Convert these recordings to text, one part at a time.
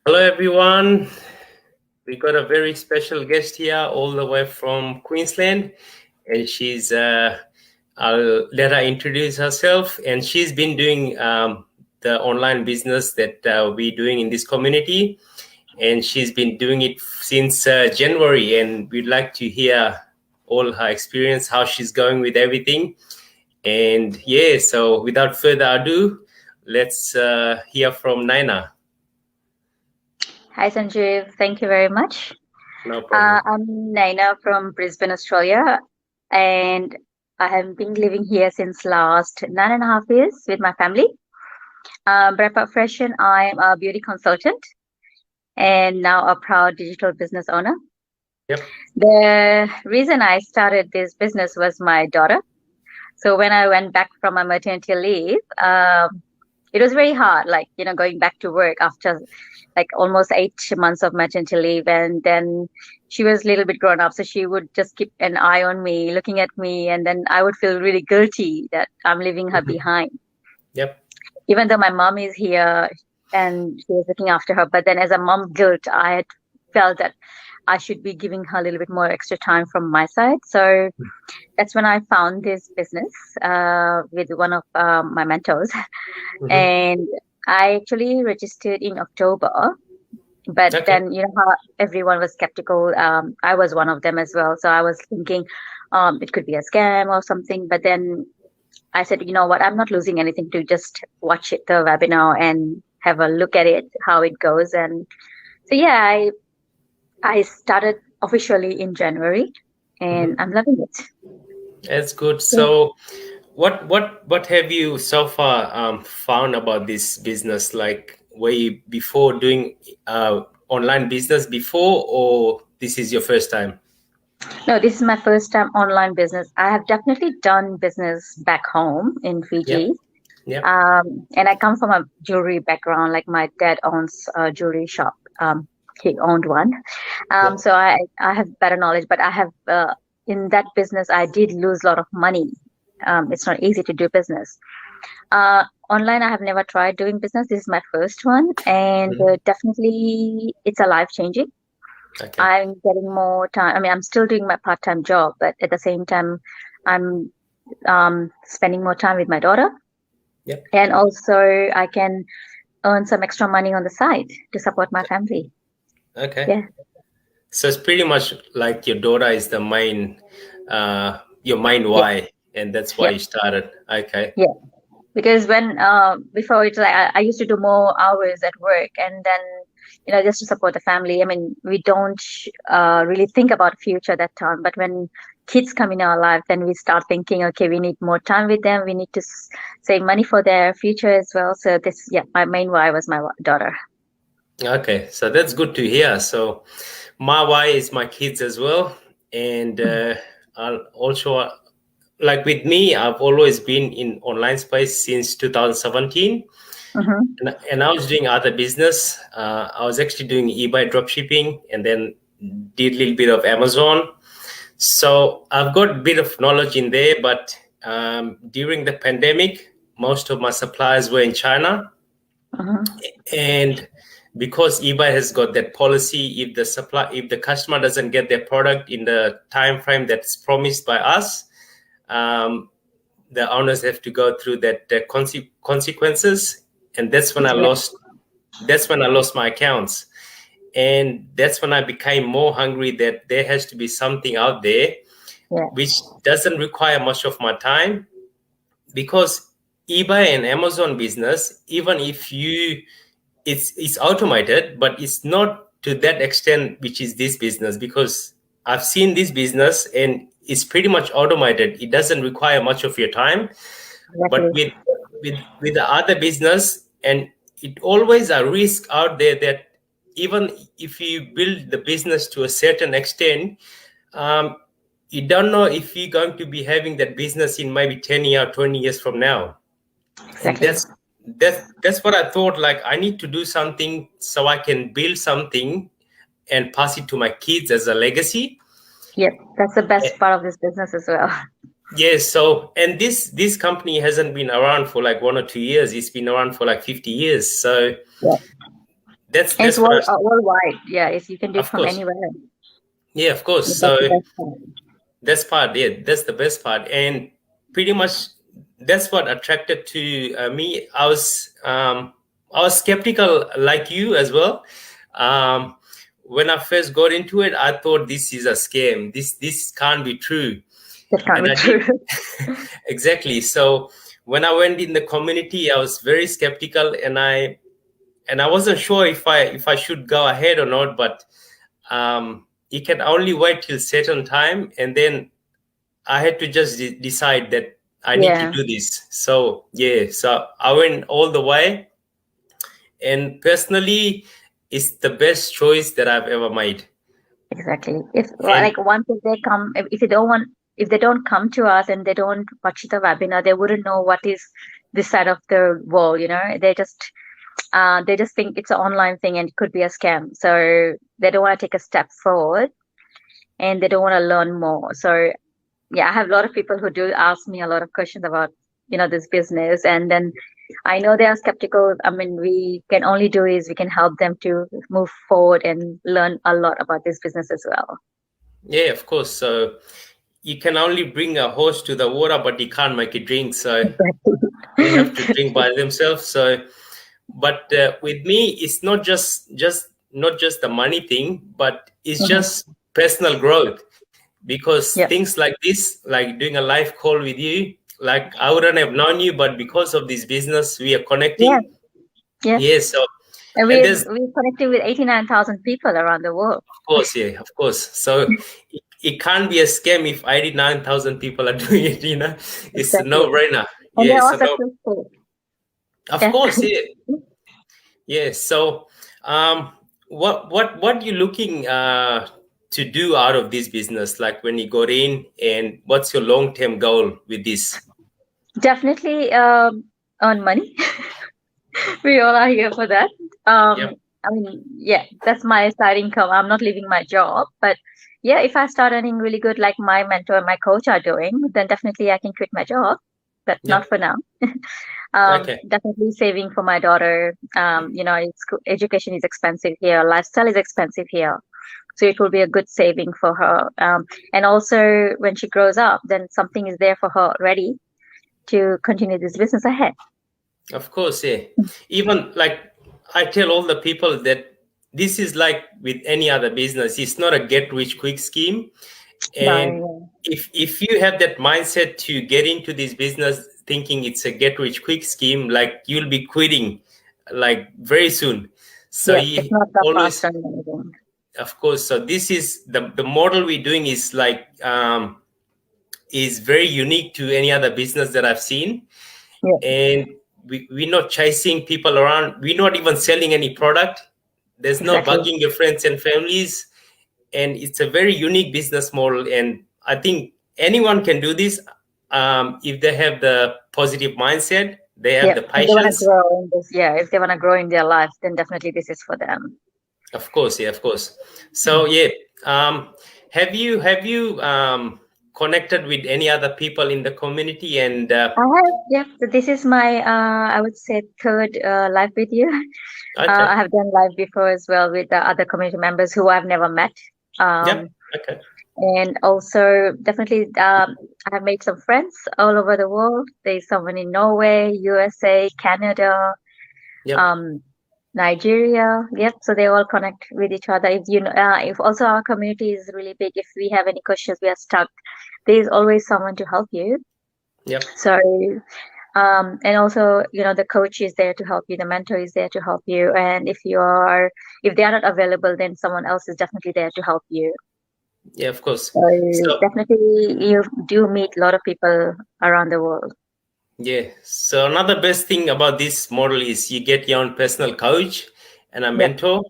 Hello, everyone. We got a very special guest here, all the way from Queensland, and I'll let her introduce herself. And she's been doing the online business that we're doing in this community, and she's been doing it since January. And we'd like to hear all her experience, how she's going with everything. And yeah, so without further ado, let's hear from Naina. Hi, Sanjeev. Thank you very much. No problem. I'm Naina from Brisbane, Australia, and I have been living here since last 9.5 years with my family. By profession, I'm a beauty consultant and now a proud digital business owner. Yep. The reason I started this business was my daughter. So when I went back from my maternity leave, it was very hard, like, going back to work after like almost 8 months of maternity leave. And then she was a little bit grown up. So she would just keep an eye on me, looking at me. And then I would feel really guilty that I'm leaving her behind. Yep. Even though my mom is here and she was looking after her. But then as a mom guilt, I had felt that I should be giving her a little bit more extra time from my side. So that's when I found this business with one of my mentors. And I actually registered in October, but Okay. then you know how everyone was skeptical. I was one of them as well. So I was thinking it could be a scam or something. But then I said, you know what, I'm not losing anything to just watch the webinar and have a look at it, how it goes. And so yeah, I started officially in January, and I'm loving it. That's good. So, what have you so far found about this business? Like, were you before doing online business before, or this is your first time? No, this is my first time online business. I have definitely done business back home in Fiji. Yep. Yep. And I come from a jewelry background. Like my dad owns a jewelry shop. He owned one. Yep. So I have better knowledge, but I have in that business, I did lose a lot of money. It's not easy to do business. Online, I have never tried doing business. This is my first one, and definitely it's a life changing. Okay. I'm getting more time. I mean, I'm still doing my part-time job, but at the same time, I'm spending more time with my daughter. Yep. And also, I can earn some extra money on the side to support my family. Okay. Yeah. So it's pretty much like your daughter is the main, your main why, and that's why Yeah. you started. Okay. Yeah. Because when before it's like I used to do more hours at work, and then just to support the family. I mean, we don't really think about future that time, but when kids come in our life, then we start thinking, okay, we need more time with them. We need to save money for their future as well. So this, yeah, my main why was my daughter. Okay, so that's good to hear. So my why is my kids as well, and I'll also, like with me, I've always been in online space since 2017, and I was doing other business. I was actually doing eBay dropshipping, and then did a little bit of Amazon. So I've got a bit of knowledge in there, but during the pandemic, most of my suppliers were in China, and because eBay has got that policy, if the customer doesn't get their product in the time frame that's promised by us, the owners have to go through that consequences, and that's when I lost my accounts, and that's when I became more hungry that there has to be something out there which doesn't require much of my time, because eBay and Amazon business, even if it's automated, but it's not to that extent which is this business, because I've seen this business and it's pretty much automated. It doesn't require much of your time. But with the other business, and it always a risk out there that even if you build the business to a certain extent, you don't know if you're going to be having that business in maybe 10 years, 20 years from now. Exactly. And that's what I thought, like I need to do something so I can build something and pass it to my kids as a legacy. Yep, that's the best part of this business as well. Yes. So, and this company hasn't been around for like 1 or 2 years. It's been around for like 50 years. So And it's that's what I, worldwide. Yeah, it's, you can do it of from course. anywhere. Yeah, of course. Yeah, that's So the best part. that's part, yeah, that's the best part, and pretty much that's what attracted to me. I was skeptical like you as well. Um, when I first got into it, I thought this is a scam. This can't be true, That can't and be I did true. exactly. So when I went in the community, I was very skeptical, and I wasn't sure if I should go ahead or not. But you can only wait till certain time, and then I had to just decide that I need to Yeah, do this. So yeah, so I went all the way, and personally, it's the best choice that I've ever made. exactly. If And like once if they come, if they don't want, if they don't come to us and they don't watch the webinar, they wouldn't know what is this side of the world. You know, they just think it's an online thing and it could be a scam. So they don't want to take a step forward and they don't want to learn more. So yeah, I have a lot of people who do ask me a lot of questions about, this business. And then I know they are skeptical. I mean, we can only do is we can help them to move forward and learn a lot about this business as well. yeah, of course. So you can only bring a horse to the water, but you can't make it drink. So they have to drink by themselves. So, but with me, it's not just the money thing, but it's Mhm. just personal growth. Because Yeah, things like this, like doing a live call with you, like I wouldn't have known you, but because of this business, we are yeah, connecting. yeah. Yes, so And and there's we're connected with 89,000 people around the world. of course, yeah, of course. So it can't be a scam if 89,000 people are doing it. It's a Exactly. no-brainer. And Yeah, they're it's all a no. successful. Of Yeah. course, yeah, yeah. So, what you looking to do out of this business? Like when you got in, and what's your long-term goal with this? Definitely earn money. We all are here for that. Yep, I mean, yeah, that's my side income. I'm not leaving my job, but yeah, if I start earning really good, like my mentor and my coach are doing, then definitely I can quit my job. But not yep. for now. Okay. Definitely saving for my daughter. Education is expensive here. Lifestyle is expensive here. So it will be a good saving for her. And also when she grows up, then something is there for her ready to continue this business ahead. Of course, yeah. Even like I tell all the people that this is like with any other business, it's not a get rich quick scheme. And No, if you have that mindset to get into this business thinking it's a get rich quick scheme, like you'll be quitting like very soon. So yeah, it's you not the fast always, running anything. of course, so this is the model we're doing is like is very unique to any other business that I've seen. Yeah, And we're not chasing people around. We're not even selling any product. There's no exactly. bugging your friends and families. And it's a very unique business model. And I think anyone can do this if they have the positive mindset, they have Yeah, the if they want to patience. grow in this, yeah, if they want to grow in their life, then definitely this is for them. Of course, yeah, of course. So yeah, have you connected with any other people in the community? And I have, yeah. So this is my, I would say, third live with you. okay, I have done live before as well with the other community members who I've never met. yep, Um, okay, and also definitely, I have made some friends all over the world. There's someone in Norway, USA, Canada, yep, um, Nigeria. Yep. So they all connect with each other. If also our community is really big, if we have any questions, we are stuck, there's always someone to help you. yep. So, and also, the coach is there to help you, the mentor is there to help you. And if they are not available, then someone else is definitely there to help you. Yeah, of course. So So definitely you do meet a lot of people around the world. yeah. So another best thing about this model is you get your own personal coach and a Yep. mentor,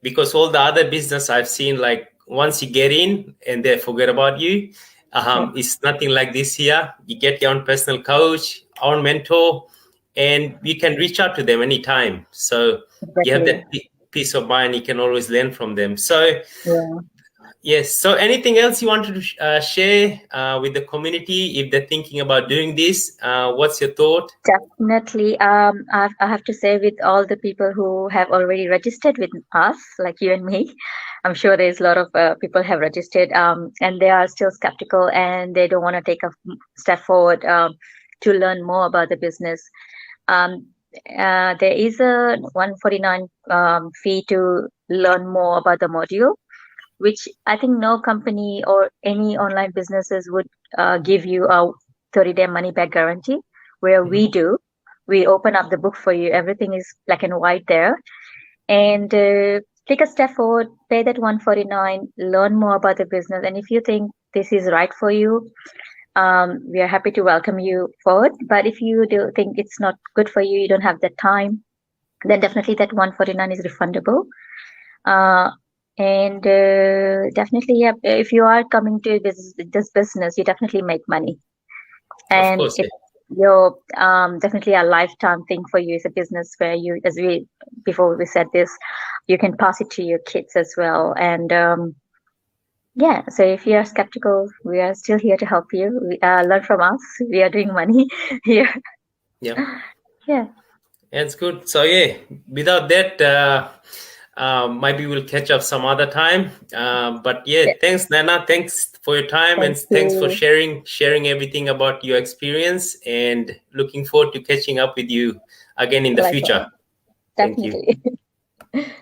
because all the other business I've seen, like once you get in and they forget about you, Yep. it's nothing like this here. You get your own personal coach, own mentor, and you can reach out to them anytime. So you have Exactly. that peace of mind. You can always learn from them. So Yeah. Yes. So anything else you wanted to share with the community if they're thinking about doing this? What's your thought? Definitely. I have to say, with all the people who have already registered with us, like you and me, I'm sure there's a lot of people have registered, and they are still skeptical and they don't want to take a step forward to learn more about the business. Um, there is a 149 fee to learn more about the module, which I think no company or any online businesses would give you a 30-day money back guarantee, where we Mhm. do. We open up the book for you. Everything is black and white there. And take a step forward, pay that 149, learn more about the business. And if you think this is right for you, we are happy to welcome you forward. But if you do think it's not good for you, you don't have the time, then definitely that 149 is refundable. Uh, and definitely, yeah, if you are coming to this business, you definitely make money. Of And course. it's your definitely a lifetime thing for you. It's a business where you, as we before we said this, you can pass it to your kids as well. And yeah, so if you are skeptical, we are still here to help you. Learn from us. We are doing money here. Yeah. Yeah, That's good. So yeah, without that, maybe we'll catch up some other time. But yeah, yeah. thanks, Nana. Thanks for your time and Thank thanks for you. sharing everything about your experience. And looking forward to catching up with you again in the future. Likewise, Thank you. definitely.